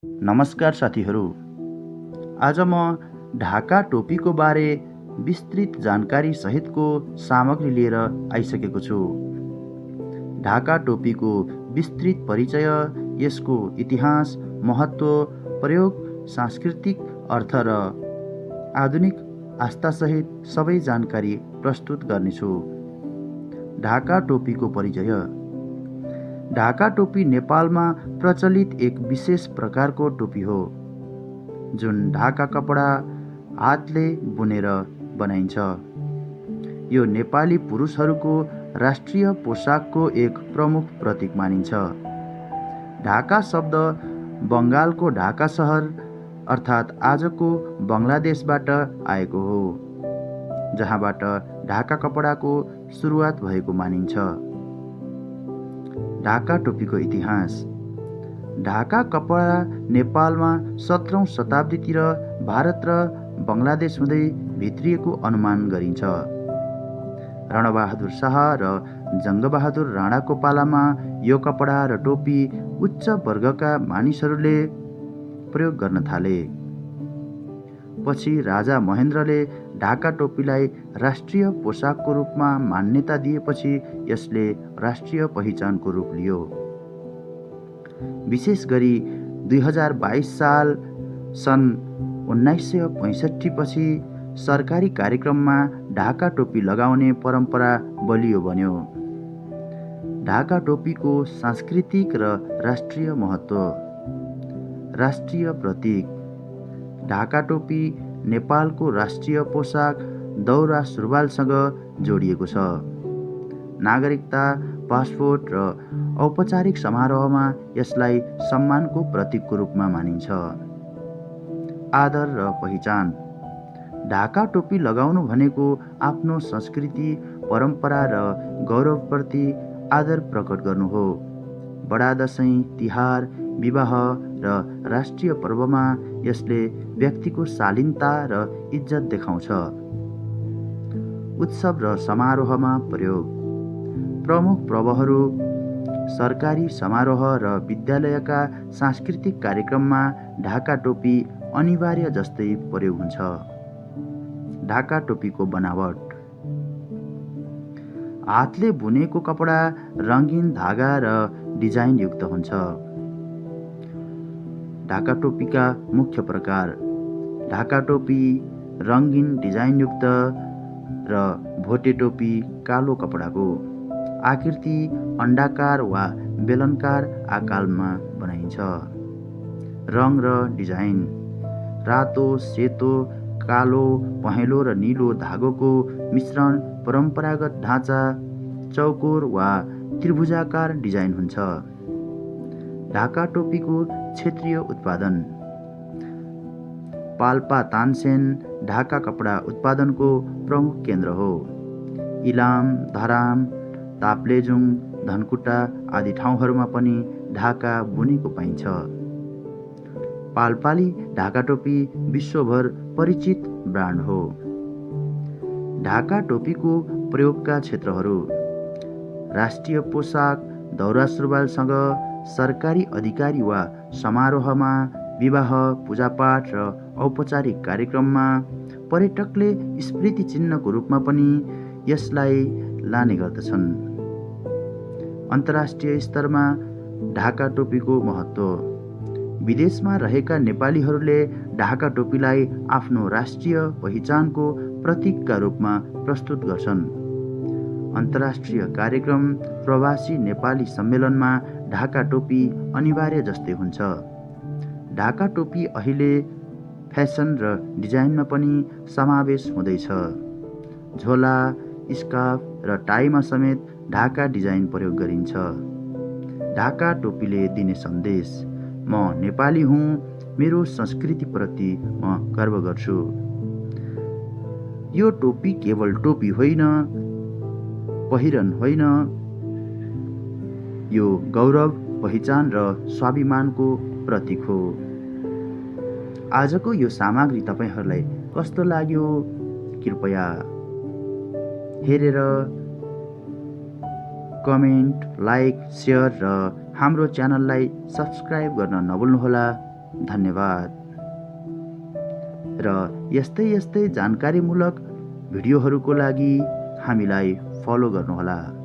नमस्कार साथीहरू। आज म ढाका टोपीको बारे विस्तृत जानकारी सहितको सामग्री लिएर आइसकेको छु। ढाका टोपीको विस्तृत परिचय, यसको इतिहास, महत्त्व, प्रयोग, सांस्कृतिक अर्थ र आधुनिक आस्थासहित सबै जानकारी प्रस्तुत गर्नेछु। ढाका टोपीको परिचय। ढाका टोपी नेपालमा प्रचलित एक विशेष प्रकारको टोपी हो, जुन ढाका कपडा हातले बुनेर बनाइन्छ। यो नेपाली पुरुषहरूको राष्ट्रिय पोसाकको एक प्रमुख प्रतीक मानिन्छ। ढाका शब्द बङ्गालको ढाका सहर अर्थात् आजको बङ्गलादेशबाट आएको हो, जहाँबाट ढाका कपडाको सुरुवात भएको मानिन्छ। ढाका टोपीको इतिहास। ढाका कपडा नेपालमा 17औं शताब्दीतिर भारत र बङ्गलादेश हुँदै भित्रिएको अनुमान गरिन्छ। रणबहादुर शाह र जङ्गबहादुर राणाको पालामा यो कपडा र टोपी उच्च वर्गका मानिसहरूले प्रयोग गर्न थाले। पछि राजा महेन्द्रले ढाका टोपीलाई राष्ट्रिय पोसाकको रूपमा मान्यता दिएपछि यसले राष्ट्रिय पहिचानको रूप लियो। विशेष गरी 2022 साल सन् 1965 पछि सरकारी कार्यक्रममा ढाका टोपी लगाउने परम्परा बलियो बन्यो। ढाका टोपीको सांस्कृतिक र राष्ट्रिय महत्त्व। राष्ट्रिय प्रतीक। ढाका टोपी नेपालको राष्ट्रिय पोसाक दौरा सुरुवालसँग जोडिएको छ। नागरिकता, पासपोर्ट र औपचारिक समारोहमा यसलाई सम्मानको प्रतीकको रूपमा मानिन्छ। आदर र पहिचान। ढाका टोपी लगाउनु भनेको आफ्नो संस्कृति, परम्परा र गौरवप्रति आदर प्रकट गर्नु हो। बडा दशैँ, तिहार, विवाह र राष्ट्रिय पर्वमा यसले व्यक्तिको शालीनता र इज्जत देखाउँछ। उत्सव र समारोहमा प्रयोग। प्रमुख पर्वहरू, सरकारी समारोह र विद्यालयका सांस्कृतिक कार्यक्रममा ढाका टोपी अनिवार्य जस्तै प्रयोग हुन्छ। ढाका टोपीको बनावट। हातले बुनेको कपडा रङ्गीन धागा र डिजाइन युक्त हुन्छ। ढाका टोपीका मुख्य प्रकार। ढाका टोपी रङ्गीन डिजाइनयुक्त र भोटे टोपी कालो कपडाको। आकृति अण्डाकार वा बेलनकार आकारमा बनाइन्छ। रङ र डिजाइन। रातो, सेतो, कालो, पहेँलो र नीलो धागोको मिश्रण परम्परागत ढाँचा, चौकोर वा त्रिभुजाकार डिजाइन हुन्छ। ढाका टोपीको क्षेत्रीय उत्पादन। पाल्पा तानसेन ढाका कपडा उत्पादनको प्रमुख केन्द्र हो। इलाम, धराम, ताप्लेजुङ, धनकुटा आदि ठाउँहरूमा पनि ढाका बुनेको पाइन्छ। पाल्पाली ढाका टोपी विश्वभर परिचित ब्रान्ड हो। ढाका टोपीको प्रयोगका क्षेत्रहरू। राष्ट्रिय पोसाक दौरा सुरुवालसँग, सरकारी अधिकारी वा समारोहमा, विवाह, पूजापाठ र औपचारिक कार्यक्रममा। पर्यटकले स्मृति चिन्हको रूपमा पनि यसलाई लाने गर्दछन्। अन्तर्राष्ट्रिय स्तरमा ढाका टोपीको महत्त्व। विदेशमा रहेका नेपालीहरूले ढाका टोपीलाई आफ्नो राष्ट्रिय पहिचानको प्रतीकका रूपमा प्रस्तुत गर्छन्। अन्तर्राष्ट्रिय कार्यक्रम, प्रवासी नेपाली सम्मेलनमा ढाका टोपी अनिवार्य जस्तै हुन्छ। ढाका टोपी अहिले फेसन र डिजाइनमा पनि समावेश हुँदैछ। झोला, स्कार्फ र टाईमा समेत ढाका डिजाइन प्रयोग गरिन्छ। ढाका टोपीले दिने सन्देश। म नेपाली हुँ, मेरो संस्कृतिप्रति म गर्व गर्छु। यो टोपी केवल टोपी होइन, पहिरन होइन, यो गौरव, पहिचान र स्वाभिमानको प्रतीक हो। आजको यो सामग्री तपाईहरूलाई कस्तो लाग्यो? कृपया हेरेर कमेन्ट, लाइक, सेयर र हाम्रो च्यानललाई सब्स्क्राइब गर्न नभुल्नुहोला। धन्यवाद। र यस्तै यस्तै जानकारीमूलक भिडियोहरूको लागि हामीलाई फलो गर्नुहोला।